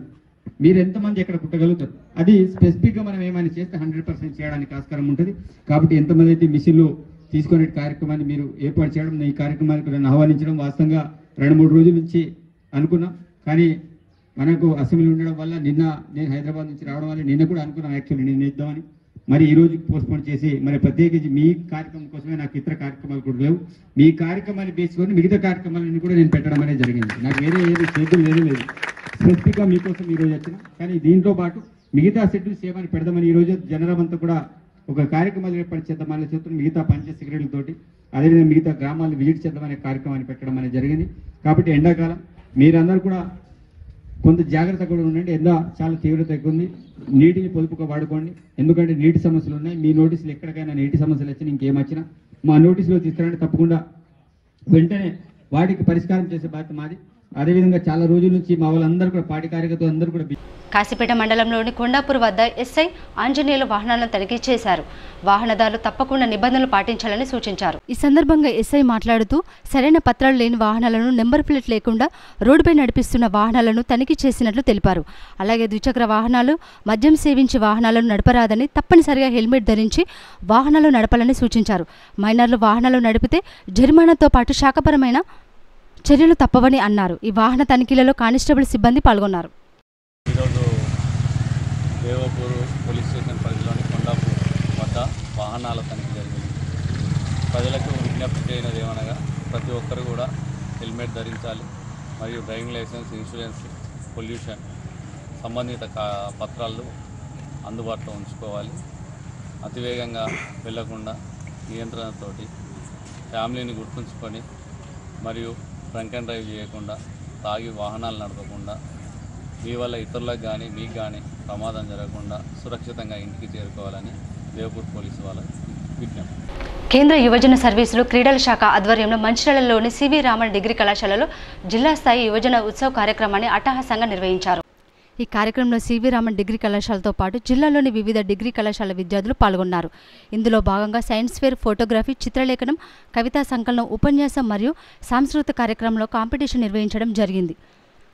మీరు ఎంతమంది ఎక్కడ కుట్టగలుగుతారు, అది స్పెసిఫిక్గా మనం ఏమైనా చేస్తే 100% చేయడానికి ఆస్కారం ఉంటుంది. కాబట్టి ఎంతమంది అయితే మిషన్లు తీసుకునే కార్యక్రమాన్ని మీరు ఏర్పాటు చేయడం, ఈ కార్యక్రమానికి నన్ను ఆహ్వానించడం వాస్తవంగా 2-3 రోజుల నుంచి అనుకున్నాం. కానీ మనకు అసెంబ్లీ ఉండడం వల్ల నిన్న నేను హైదరాబాద్ నుంచి రావడం వల్ల నిన్న కూడా అనుకున్నాం యాక్చువల్లీ నేను ఇద్దామని. మరి ఈ రోజు పోస్ట్పోన్ చేసి మరి ప్రత్యేకించి మీ కార్యక్రమం కోసమే, నాకు ఇతర కార్యక్రమాలు కూడా లేవు, మీ కార్యక్రమాన్ని బేసుకొని మిగతా కార్యక్రమాలను కూడా నేను పెట్టడం అనేది జరిగింది. నాకు వేరే ఏది షెడ్యూల్ లేదు. స్పెసిఫిక్గా మీకోసం ఈరోజు వచ్చిన, కానీ దీంతో పాటు మిగతా షెడ్యూల్స్ ఏమని పెడదామని ఈరోజు జనరల్ అంతా కూడా ఒక కార్యక్రమాలు ఏర్పాటు చేద్దామని చెప్తున్న మిగతా పంచాయత్ సెక్రటరీలతోటి అదేవిధంగా మిగతా గ్రామాలను విజిట్ చేద్దామనే కార్యక్రమాన్ని పెట్టడం అనేది జరిగింది. కాబట్టి ఎండాకాలం మీరందరూ కూడా కొంత జాగ్రత్త కూడా ఉండండి. ఎండ చాలా తీవ్రత ఎక్కువ ఉంది. నీటిని పొదుపుగా వాడుకోండి. ఎందుకంటే నీటి సమస్యలు ఉన్నాయి. మీ నోటీసులు ఎక్కడికైనా నీటి సమస్యలు వచ్చినా ఇంకేం వచ్చినా మా నోటీసులో తీసుకురండి. తప్పకుండా వెంటనే వాటికి పరిష్కారం చేసే బాధ్యత మాది. అదేవిధంగా చాలా రోజుల నుంచి మా వాళ్ళందరూ కూడా పార్టీ కార్యకర్తలు అందరూ కూడా కాశీపేట మండలంలోని కొండాపూర్ వద్ద ఎస్ఐ ఆంజనేయులు వాహనాలను తనిఖీ చేశారు. వాహనదారులు తప్పకుండా నిబంధనలు పాటించాలని సూచించారు. ఈ సందర్భంగా ఎస్ఐ మాట్లాడుతూ సరైన పత్రాలు లేని వాహనాలను నెంబర్ ప్లేట్ లేకుండా రోడ్డుపై నడిపిస్తున్న వాహనాలను తనిఖీ చేసినట్లు తెలిపారు. అలాగే ద్విచక్ర వాహనాలు, మద్యం సేవించి వాహనాలను నడపరాదని, తప్పనిసరిగా హెల్మెట్ ధరించి వాహనాలు నడపాలని సూచించారు. మైనర్లు వాహనాలు నడిపితే జరిమానాతో పాటు శాఖపరమైన చర్యలు తప్పవని అన్నారు. ఈ వాహన తనిఖీలలో కానిస్టేబుల్ సిబ్బంది పాల్గొన్నారు. ఈరోజు దేవపూర్ పోలీస్ స్టేషన్ పరిధిలోని కొండాపూర్ వద్ద వాహనాల తనిఖీ జరిగింది. ప్రజలకు విజ్ఞప్తి చేయనది ఏమనగా ప్రతి ఒక్కరు కూడా హెల్మెట్ ధరించాలి మరియు డ్రైవింగ్ లైసెన్స్, ఇన్సూరెన్స్, పొల్యూషన్ సంబంధిత పత్రాలు అందుబాటులో ఉంచుకోవాలి. అతివేగంగా వెళ్లకుండా నియంత్రణతోటి ఫ్యామిలీని గుర్తుంచుకొని మరియు డ్రంక్ అండ్ డ్రైవ్ చేయకుండా, తాగి వాహనాలు నడపకుండా, మీ వల్ల ఇతరులకు కానీ మీకు కానీ ప్రమాదం జరగకుండా సురక్షితంగా ఇంటికి చేరుకోవాలని దేవపూర్ పోలీసు వాళ్ళ విజ్ఞప్తి. కేంద్ర యువజన సర్వీసులు క్రీడల శాఖ ఆధ్వర్యంలో మంచిర్యాలలోని సివి రామన్ డిగ్రీ కళాశాలలో జిల్లా స్థాయి యువజన ఉత్సవ్ కార్యక్రమాన్ని అట్టహాసంగా నిర్వహించారు. ఈ కార్యక్రమంలో సివి రామన్ డిగ్రీ కళాశాలతో పాటు జిల్లాలోని వివిధ డిగ్రీ కళాశాల విద్యార్థులు పాల్గొన్నారు. ఇందులో భాగంగా సైన్స్ ఫేర్, ఫోటోగ్రఫీ, చిత్రలేఖనం, కవితా సంకలనం, ఉపన్యాసం మరియు సాంస్కృతిక కార్యక్రమంలో కాంపిటీషన్ నిర్వహించడం జరిగింది.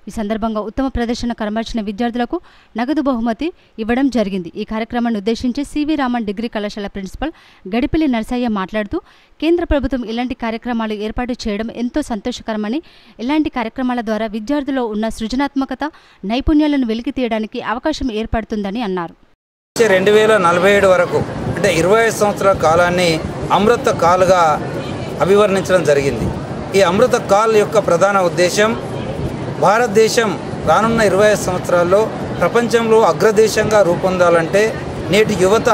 ఈ సందర్భంగా ఉత్తమ ప్రదర్శన కనబర్చిన విద్యార్థులకు నగదు బహుమతి ఇవ్వడం జరిగింది. ఈ కార్యక్రమాన్ని ఉద్దేశించి సివి రామన్ డిగ్రీ కళాశాల ప్రిన్సిపల్ గడిపిల్లి నరసయ్య మాట్లాడుతూ కేంద్ర ప్రభుత్వం ఇలాంటి కార్యక్రమాలు ఏర్పాటు చేయడం ఎంతో సంతోషకరమని, ఇలాంటి కార్యక్రమాల ద్వారా విద్యార్థుల్లో ఉన్న సృజనాత్మకత, నైపుణ్యాలను వెలికి తీయడానికి అవకాశం ఏర్పడుతుందని అన్నారు. 2047 వరకు అంటే 25 సంవత్సరాల కాలాన్ని అమృత కాల్గా అభివర్ణించడం జరిగింది. ఈ అమృత కాల్ యొక్క ప్రధాన ఉద్దేశం భారతదేశం రానున్న 25 సంవత్సరాల్లో ప్రపంచంలో అగ్రదేశంగా రూపొందాలంటే నేటి యువత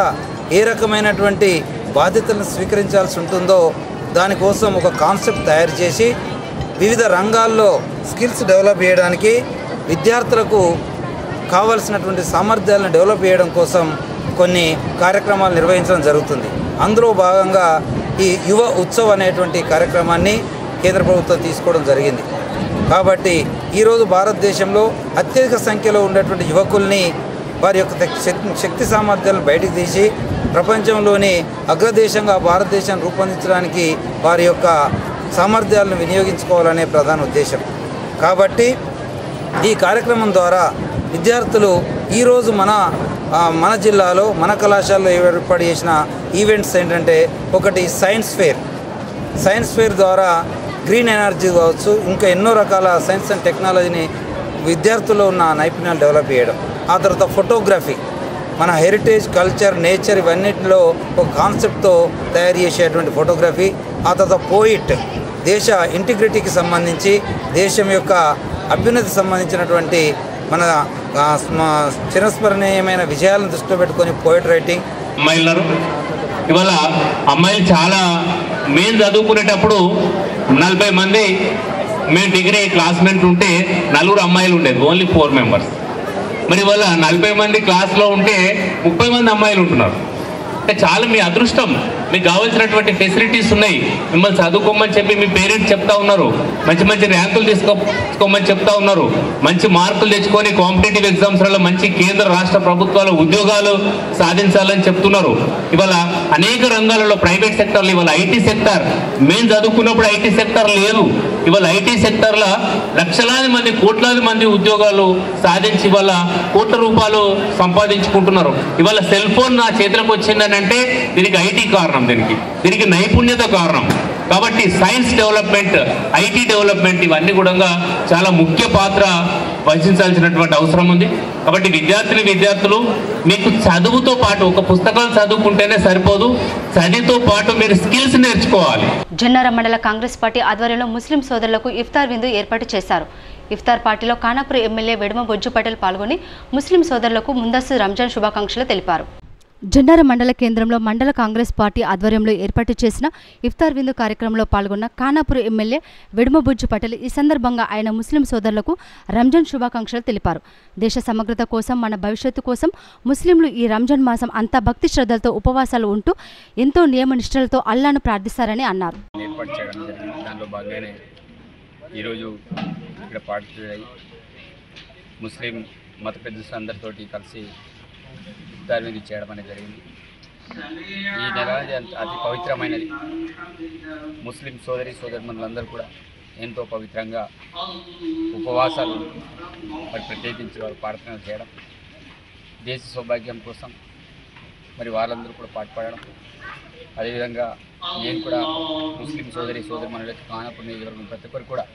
ఏ రకమైనటువంటి బాధ్యతలను స్వీకరించాల్సి ఉంటుందో దానికోసం ఒక కాన్సెప్ట్ తయారు చేసి వివిధ రంగాల్లో స్కిల్స్ డెవలప్ చేయడానికి, విద్యార్థులకు కావాల్సినటువంటి సామర్థ్యాలను డెవలప్ చేయడం కోసం కొన్ని కార్యక్రమాలు నిర్వహించడం జరుగుతుంది. అందులో భాగంగా ఈ యువ ఉత్సవ్ అనేటువంటి కార్యక్రమాన్ని కేంద్ర ప్రభుత్వం తీసుకోవడం జరిగింది. కాబట్టి ఈరోజు భారతదేశంలో అత్యధిక సంఖ్యలో ఉన్నటువంటి యువకుల్ని వారి యొక్క శక్తి సామర్థ్యాలను బయటకు తీసి ప్రపంచంలోని అగ్రదేశంగా భారతదేశాన్ని రూపొందించడానికి వారి యొక్క సామర్థ్యాలను వినియోగించుకోవాలనే ప్రధాన ఉద్దేశం. కాబట్టి ఈ కార్యక్రమం ద్వారా విద్యార్థులు ఈరోజు మన జిల్లాలో మన కళాశాలలో ఏర్పాటు చేసిన ఈవెంట్స్ ఏంటంటే, ఒకటి సైన్స్ ఫేర్ ద్వారా గ్రీన్ ఎనర్జీ కావచ్చు, ఇంకా ఎన్నో రకాల సైన్స్ అండ్ టెక్నాలజీని విద్యార్థుల్లో ఉన్న నైపుణ్యాలు డెవలప్ చేయడం. ఆ తర్వాత ఫోటోగ్రఫీ, మన హెరిటేజ్, కల్చర్, నేచర్ ఇవన్నిటిలో ఒక కాన్సెప్ట్తో తయారు చేసేటువంటి ఫోటోగ్రఫీ. ఆ తర్వాత పోయిట్, దేశ ఇంటిగ్రిటీకి సంబంధించి, దేశం యొక్క అభ్యున్నతి సంబంధించినటువంటి మన చిరస్మరణీయమైన విజయాలను దృష్టిలో పెట్టుకొని పోయిట్ రైటింగ్. ఇవాళ అమ్మాయిలు చాలా మేము చదువుకునేటప్పుడు 40 మంది మేము డిగ్రీ క్లాస్మేట్ ఉంటే 4 అమ్మాయిలు ఉండేది, ఓన్లీ 4 మెంబర్స్. మరి ఇవాళ 40 మంది క్లాస్లో ఉంటే 30 మంది అమ్మాయిలు ఉంటున్నారు. అంటే చాలా మీ అదృష్టం. మీకు కావాల్సినటువంటి ఫెసిలిటీస్ ఉన్నాయి. మిమ్మల్ని చదువుకోమని చెప్పి మీ పేరెంట్స్ చెప్తా ఉన్నారు, మంచి మంచి ర్యాంకులు తీసుకోమని చెప్తా ఉన్నారు, మంచి మార్కులు తెచ్చుకొని కాంపిటేటివ్ ఎగ్జామ్స్లలో మంచి కేంద్ర రాష్ట్ర ప్రభుత్వాల ఉద్యోగాలు సాధించాలని చెప్తున్నారు. ఇవాళ అనేక రంగాలలో ప్రైవేట్ సెక్టర్లు, ఇవాళ ఐటీ సెక్టర్, మేము చదువుకున్నప్పుడు ఐటీ సెక్టర్ లేదు. ఇవాళ ఐటీ సెక్టర్లో లక్షలాది మంది, కోట్లాది మంది ఉద్యోగాలు సాధించి ఇవాళ కోట్ల రూపాయలు సంపాదించుకుంటున్నారు. ఇవాళ సెల్ ఫోన్ నా చేతిలోకి వచ్చిందని అంటే దీనికి ఐటీ కారణం, దీనికి నైపుణ్యత కారణం. కాబట్టి సైన్స్ డెవలప్మెంట్, ఐటీ డెవలప్మెంట్ ఇవన్నీ కూడా చాలా ముఖ్య పాత్ర వహించాల్సినటువంటి అవసరం ఉంది. కాబట్టి విద్యార్థులు మీకు చదువుతో పాటు ఒక పుస్తకాలు చదువుకుంటేనే సరిపోదు, చదువుతో పాటు మీరు స్కిల్స్ నేర్చుకోవాలి. జన్నారం మండల కాంగ్రెస్ పార్టీ ఆధ్వర్యంలో ముస్లిం సోదరులకు ఇఫ్తార్ విందు ఏర్పాటు చేశారు. ఇఫ్తార్ పార్టీలో ఖానాపూర్ ఎమ్మెల్యే వెడమ బొజ్జు పటేల్ పాల్గొని ముస్లిం సోదరులకు ముందస్తు రంజాన్ శుభాకాంక్షలు తెలిపారు. జన్నారం మండల కేంద్రంలో మండల కాంగ్రెస్ పార్టీ ఆధ్వర్యంలో ఏర్పాటు చేసిన ఇఫ్తార్ విందు కార్యక్రమంలో పాల్గొన్న ఖానాపూర్ ఎమ్మెల్యే వెడమబుజ్జు పటేల్ ఈ సందర్భంగా ఆయన ముస్లిం సోదరులకు రంజాన్ శుభాకాంక్షలు తెలిపారు. దేశ సమగ్రత కోసం, మన భవిష్యత్తు కోసం ముస్లింలు ఈ రంజాన్ మాసం అంతా భక్తి శ్రద్ధలతో ఉపవాసాలు ఉంటూ ఎంతో నియమనిష్టలతో అల్లాను ప్రార్థిస్తారని అన్నారు. ముస్లిం మత పెద్దలందరితోటి కలిసి ఇఫ్తార్ విందు చేయడం అనేది జరిగింది. ఈ నెల అతి పవిత్రమైనది. ముస్లిం సోదరిమణులందరూ కూడా ఎంతో పవిత్రంగా ఉపవాసాలు మరి ప్రత్యేకించి వారు ప్రార్థనలు చేయడం, దేశ సౌభాగ్యం కోసం మరి వాళ్ళందరూ కూడా పాటుపడడం. అదేవిధంగా నేను కూడా ముస్లిం సోదరిమణులకి ఖానాపూర్ నియోజకవర్గం ప్రతి ఒక్కరు కూడా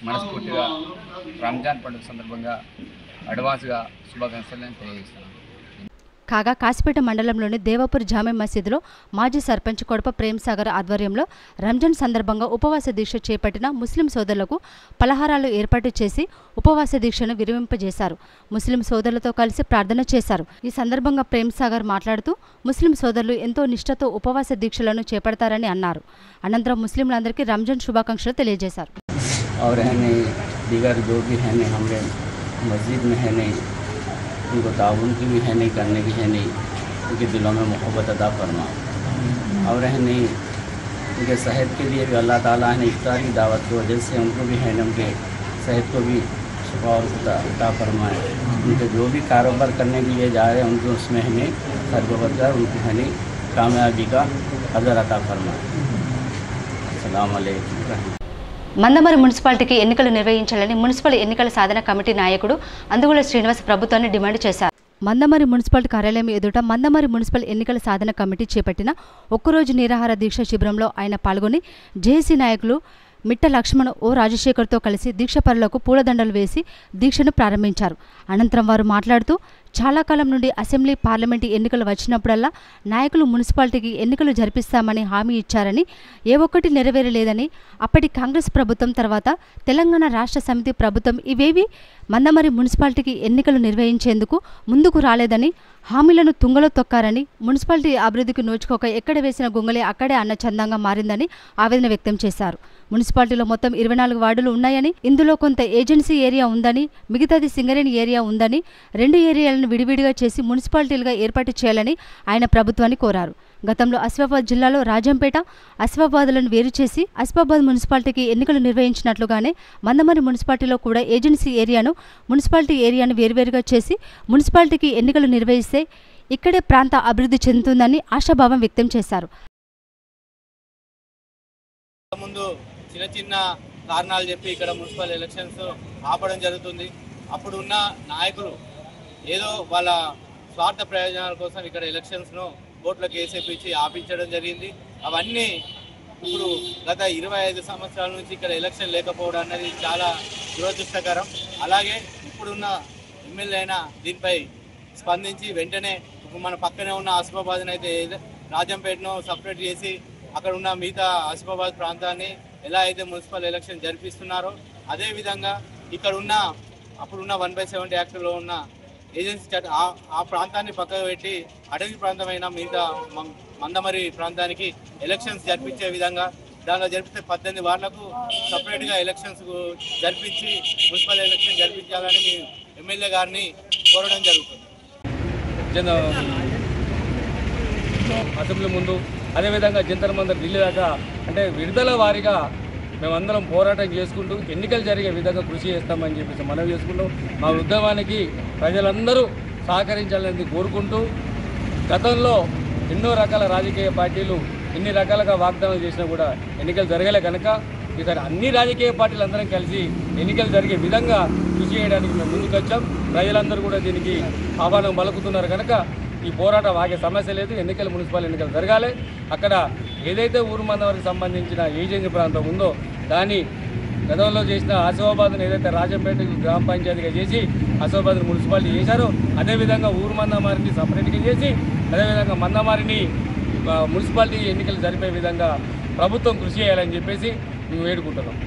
మనస్ఫూర్తిగా రంజాన్ పండుగ సందర్భంగా అడ్వాన్స్గా శుభాకాంక్షలను తెలియజేస్తున్నాను. కాగా కాసిపేట మండలంలోని దేవాపూర్ జామే మసీదులో మాజీ సర్పంచ్ కొడప ప్రేమ్సాగర్ ఆధ్వర్యంలో రంజాన్ సందర్భంగా ఉపవాస దీక్ష చేపట్టిన ముస్లిం సోదరులకు పలహారాలు ఏర్పాటు చేసి ఉపవాస దీక్షను విరమింపజేశారు. ముస్లిం సోదరులతో కలిసి ప్రార్థన చేశారు. ఈ సందర్భంగా ప్రేమ్సాగర్ మాట్లాడుతూ ముస్లిం సోదరులు ఎంతో నిష్ఠతో ఉపవాస దీక్షలను చేపడతారని అన్నారు. అనంతరం ముస్లింలందరికీ రంజాన్ శుభాకాంక్షలు తెలియజేశారు. उनको ताउन की भी है नहीं, करने की है नहीं, उनके दिलों में मोहब्बत अदा फरमा। और है नहीं उनके सेहत के लिए भी अल्लाह ताला ने इफ्तार की दावत की वजह से उनको भी है उनके सेहत को भी शुक्र और अता फरमाए। उनके जो भी कारोबार करने के लिए जा रहे हैं उनको उसमें हमें सर्वोपचार उनको हमें कामयाबी का अजर अता फरमाए। अस्सलाम वालेकुम। మందమరి మున్సిపాలిటీకి ఎన్నికలు నిర్వహించాలని మున్సిపల్ ఎన్నికల సాధన కమిటీ నాయకుడు అందుగుల శ్రీనివాస్ ప్రభుత్వాన్ని డిమాండ్ చేశారు. మందమరి మున్సిపల్ కార్యాలయం ఎదుట మందమరి మున్సిపల్ ఎన్నికల సాధన కమిటీ చేపట్టిన ఒక్కరోజు నిరాహార దీక్ష శిబిరంలో ఆయన పాల్గొని జేఏసీ నాయకులు మిట్ట లక్ష్మణ్ ఓ రాజశేఖర్తో కలిసి దీక్షపరులకు పూలదండలు వేసి దీక్షను ప్రారంభించారు. అనంతరం వారు మాట్లాడుతూ చాలా కాలం నుండి అసెంబ్లీ పార్లమెంటు ఎన్నికలు వచ్చినప్పుడల్లా నాయకులు మున్సిపాలిటీకి ఎన్నికలు జరిపిస్తామని హామీ ఇచ్చారని ఏ ఒక్కటి నెరవేరలేదని, అప్పటి కాంగ్రెస్ ప్రభుత్వం తర్వాత తెలంగాణ రాష్ట్ర సమితి ప్రభుత్వం ఇవేవి మందమరి మున్సిపాలిటీకి ఎన్నికలు నిర్వహించేందుకు ముందుకు రాలేదని, హామీలను తుంగలో తొక్కారని, మున్సిపాలిటీ అభివృద్ధికి నోచుకోక ఎక్కడ వేసిన గొంగలే అక్కడే అన్న చందంగా మారిందని ఆవేదన వ్యక్తం చేశారు. మున్సిపాలిటీలో మొత్తం 24 వార్డులు ఉన్నాయని, ఇందులో కొంత ఏజెన్సీ ఏరియా ఉందని, మిగతాది సింగరేణి ఏరియా ఉందని, 2 ఏరియాలను విడివిడిగా చేసి మున్సిపాలిటీలుగా ఏర్పాటు చేయాలని ఆయన ప్రభుత్వాన్ని కోరారు. గతంలో ఆసిఫాబాద్ జిల్లాలో రాజంపేట, ఆసిఫాబాద్లను వేరు చేసి ఆసిఫాబాద్ మున్సిపాలిటీకి ఎన్నికలు నిర్వహించినట్లుగానే మందమరి మున్సిపాలిటీలో కూడా ఏజెన్సీ ఏరియాను, మున్సిపాలిటీ ఏరియాను వేరువేరుగా చేసి మున్సిపాలిటీకి ఎన్నికలు నిర్వహిస్తే ఇక్కడే ప్రాంత అభివృద్ధి చెందుతుందని ఆశాభావం వ్యక్తం చేశారు. ముందు చిన్న చిన్న కారణాలు చెప్పి ఇక్కడ మున్సిపల్ ఎలక్షన్స్ ఆపడం జరుగుతుంది. అప్పుడు ఉన్న నాయకులు ఏదో వాళ్ళ స్వార్థ ప్రయోజనాల కోసం ఇక్కడ ఎలక్షన్స్ను ఓట్లకు వేసేపించి ఆపించడం జరిగింది. అవన్నీ ఇప్పుడు గత 25 సంవత్సరాల నుంచి ఇక్కడ ఎలక్షన్ లేకపోవడం అనేది చాలా దురదృష్టకరం. అలాగే ఇప్పుడున్న ఎమ్మెల్యే అయినా దీనిపై స్పందించి వెంటనే మన పక్కనే ఉన్న ఆసిఫాబాద్ని అయితే రాజంపేటను సపరేట్ చేసి అక్కడ ఉన్న మిగతా ఆసిఫాబాద్ ప్రాంతాన్ని ఎలా అయితే మున్సిపల్ ఎలక్షన్ జరిపిస్తున్నారో అదేవిధంగా ఇక్కడ ఉన్న అప్పుడున్న 1/70 యాక్ట్లో ఉన్న ఏజెన్సీ ఆ ప్రాంతాన్ని పక్కకు పెట్టి అటవీ ప్రాంతమైన మిగతా మందమరి ప్రాంతానికి ఎలక్షన్స్ జరిపించే విధంగా దానిలో జరిపితే 18 వార్డులకు సపరేట్గా ఎలక్షన్స్ జరిపించి మున్సిపల్ ఎలక్షన్ జరిపించాలని మీ ఎమ్మెల్యే గారిని కోరడం జరుగుతుంది. అసెంబ్లీ ముందు అదేవిధంగా జంతర్ మంతర్ ఢిల్లీ దాకా అంటే విడుదల వారీగా మేమందరం పోరాటం చేసుకుంటూ ఎన్నికలు జరిగే విధంగా కృషి చేస్తామని చెప్పేసి మనవి చేసుకుంటూ మా ఉద్యమానికి ప్రజలందరూ సహకరించాలని కోరుకుంటూ గతంలో ఎన్నో రకాల రాజకీయ పార్టీలు ఎన్ని రకాలుగా వాగ్దానాలు చేసినా కూడా ఎన్నికలు జరగలే కనుక ఈసారి అన్ని రాజకీయ పార్టీలు అందరం కలిసి ఎన్నికలు జరిగే విధంగా కృషి చేయడానికి మేము ముందుకు వచ్చాం. ప్రజలందరూ కూడా దీనికి ఆహ్వానం పలుకుతున్నారు కనుక ఈ పోరాటం ఆగే సమస్య లేదు. ఎన్నికలు మున్సిపల్ ఎన్నికలు జరగాలి. అక్కడ ఏదైతే ఊరు మందవరికి సంబంధించిన ఏజెన్సీ ప్రాంతం ఉందో దాన్ని గతంలో చేసిన ఆసిఫాబాద్ను ఏదైతే రాజంపేట గ్రామ పంచాయతీగా చేసి ఆసిఫాబాద్ మున్సిపాలిటీ చేశారో అదేవిధంగా ఊరు మందమారిని సపరేట్గా చేసి అదేవిధంగా మందమారిని మున్సిపాలిటీ ఎన్నికలు జరిపే విధంగా ప్రభుత్వం కృషి చేయాలని చెప్పేసి మేము వేడుకుంటున్నాం.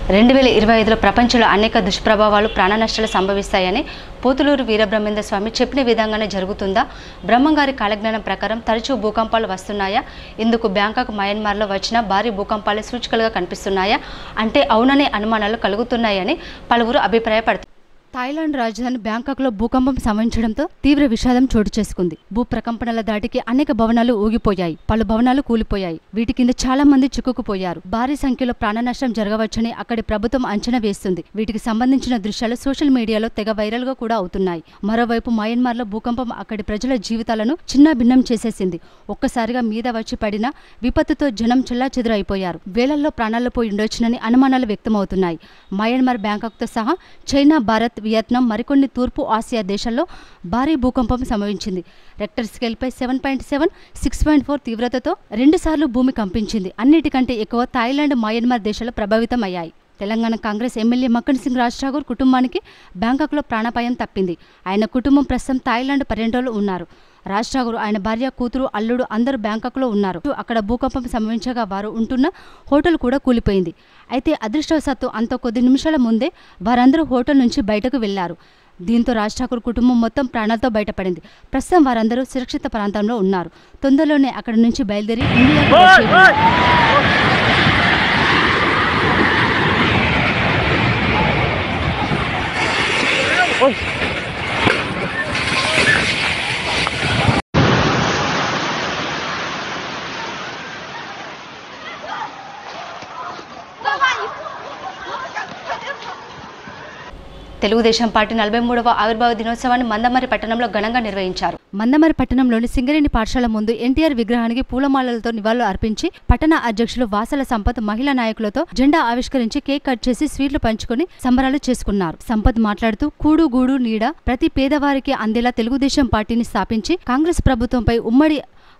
2025లో ప్రపంచంలో అనేక దుష్ప్రభావాలు, ప్రాణ నష్టాలు సంభవిస్తాయని పోతులూరు వీరబ్రహ్మేంద్ర స్వామి చెప్పిన విధంగానే జరుగుతుందా? బ్రహ్మంగారి కాలజ్ఞానం ప్రకారం తరచూ భూకంపాలు వస్తున్నాయా? ఇందుకు బ్యాంకాక్, మయన్మార్లో వచ్చిన భారీ భూకంపాలు సూచికలుగా కనిపిస్తున్నాయా అంటే అవుననే అనుమానాలు కలుగుతున్నాయని పలువురు అభిప్రాయపడుతున్నారు. థాయిలాండ్ రాజధాని బ్యాంకాక్లో భూకంపం సంభవించడంతో తీవ్ర విషాదం చోటు చేసుకుంది. భూప్రకంపనల దాటికి అనేక భవనాలు ఊగిపోయాయి, పలు భవనాలు కూలిపోయాయి. వీటి కింద చాలా మంది చిక్కుకుపోయారు. భారీ సంఖ్యలో ప్రాణ నష్టం జరగవచ్చని అక్కడి ప్రభుత్వం అంచనా వేస్తుంది. వీటికి సంబంధించిన దృశ్యాలు సోషల్ మీడియాలో తెగ వైరల్ గా కూడా అవుతున్నాయి. మరోవైపు మయన్మార్లో భూకంపం అక్కడి ప్రజల జీవితాలను చిన్నాభిన్నం చేసేసింది. ఒక్కసారిగా మీద వచ్చి పడిన విపత్తుతో జనం చెల్లాచెదురు అయిపోయారు. వేలల్లో ప్రాణాలు పోయి ఉండొచ్చునని అనుమానాలు వ్యక్తమవుతున్నాయి. మయన్మార్, బ్యాంకాక్తో సహా చైనా, భారత్, వియత్నాం, మరికొన్ని తూర్పు ఆసియా దేశాల్లో భారీ భూకంపం సంభవించింది. రెక్టర్ స్కేల్పై 7.7, 6.4 తీవ్రతతో 2 సార్లు భూమి కంపించింది. అన్నిటికంటే ఎక్కువ థాయిలాండ్, మయన్మార్ దేశాలు ప్రభావితం అయ్యాయి. తెలంగాణ కాంగ్రెస్ ఎమ్మెల్యే మక్కన్ సింగ్ రాజ్ ఠాగూర్ కుటుంబానికి బ్యాంకాక్లో ప్రాణాపాయం తప్పింది. ఆయన కుటుంబం ప్రస్తుతం థాయిలాండ్ పర్యటనలో ఉన్నారు. రాజ్ ఠాగూర్, ఆయన భార్య, కూతురు, అల్లుడు అందరూ బ్యాంకాక్లో ఉన్నారు. అక్కడ భూకంపం సంభవించగా వారు ఉంటున్న హోటల్ కూడా కూలిపోయింది. అయితే అదృష్టవశాత్తు అంత కొద్ది నిమిషాల ముందే వారందరూ హోటల్ నుంచి బయటకు వెళ్లారు. దీంతో రాజ్ ఠాకూర్ కుటుంబం మొత్తం ప్రాణాలతో బయటపడింది. ప్రస్తుతం వారందరూ సురక్షిత ప్రాంతంలో ఉన్నారు. తొందరలోనే అక్కడి నుంచి బయలుదేరి ఇండియాకు తెలుగుదేశం పార్టీ 43వ ఆవిర్భావ దినోత్సవాన్ని మందమరి పట్టణంలో ఘనంగా నిర్వహించారు. మందమరి పట్టణంలోని సింగరేణి పాఠశాల ముందు ఎన్టీఆర్ విగ్రహానికి పూలమాలలతో నివాళులు అర్పించి పట్టణ అధ్యక్షులు వాసల సంపత్ మహిళా నాయకులతో జెండా ఆవిష్కరించి కేక్ కట్ చేసి స్వీట్లు పంచుకొని సంబరాలు చేసుకున్నారు. సంపత్ మాట్లాడుతూ కూడు గూడు నీడ ప్రతి పేదవారికి అందేలా తెలుగుదేశం పార్టీని స్థాపించి కాంగ్రెస్ ప్రభుత్వంపై ఉమ్మడి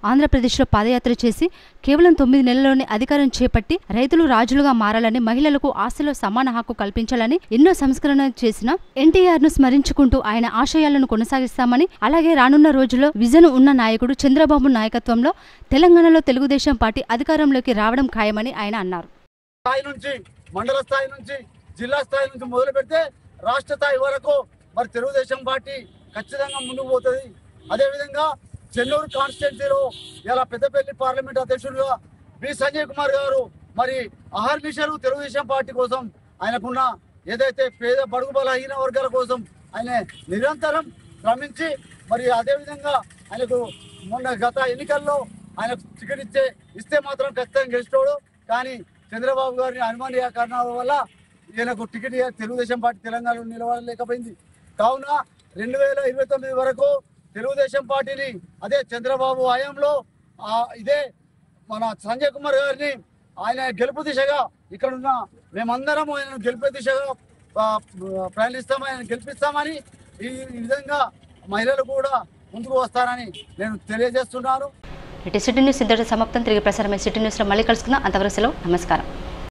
ఆంధ్రప్రదేశ్లో పాదయాత్ర చేసి కేవలం 9 నెలల్లోనే అధికారం చేపట్టి రైతులు రాజులుగా మారాలని, మహిళలకు ఆస్తిలో సమాన హక్కు కల్పించాలని ఎన్నో సంస్కరణలు చేసిన ఎన్టీఆర్ ను స్మరించుకుంటూ ఆయన ఆశయాలను కొనసాగిస్తామని, అలాగే రానున్న రోజుల్లో విజన్ ఉన్న నాయకుడు చంద్రబాబు నాయకత్వంలో తెలంగాణలో తెలుగుదేశం పార్టీ అధికారంలోకి రావడం ఖాయమని ఆయన అన్నారు. స్థాయి నుంచి మండల స్థాయి నుంచి జిల్లా స్థాయి నుంచి మొదలు పెడితే రాష్ట్ర స్థాయి వరకు మరి తెలుగుదేశం పార్టీ ఖచ్చితంగా ముందుకు పోతుంది. అదేవిధంగా చెన్నూరు కాన్స్టిట్యున్సీలో ఇలా పెద్దపల్లి పార్లమెంట్ అధ్యక్షుడిగా బి సంజయ్ కుమార్ గారు మరి అహర్నిశలు తెలుగుదేశం పార్టీ కోసం ఆయనకున్న ఏదైతే పేద బడుగు బలహీన వర్గాల కోసం ఆయన నిరంతరం శ్రమించి మరి అదేవిధంగా ఆయనకు మొన్న గత ఎన్నికల్లో ఆయన టికెట్ ఇస్తే మాత్రం ఖచ్చితంగా గెలిచాడు. కానీ చంద్రబాబు గారిని అనుమానియ కారణాల వల్ల ఈయనకు టికెట్ తెలుగుదేశం పార్టీ తెలంగాణలో నిలవలేకపోయింది. కావున 2029 వరకు తెలుగుదేశం పార్టీని అదే చంద్రబాబు హయాంలో ఇదే మన సంజయ్ కుమార్ గారిని ఆయన గెలుపు దిశగా ఇక్కడున్న మేమందరం ఆయన గెలుపు దిశగా ప్రయాణిస్తామని ఆయన గెలిపిస్తామని ఈ విధంగా మహిళలు కూడా ముందుకు వస్తారని నేను తెలియజేస్తున్నాను. సిటీ న్యూస్ ఇంతటితో సమాప్తం. తిరిగి ప్రసారమైన సిటీ న్యూస్లో మళ్ళీ కలుసుకుందాం. అంతవరకు సెలవు. నమస్కారం.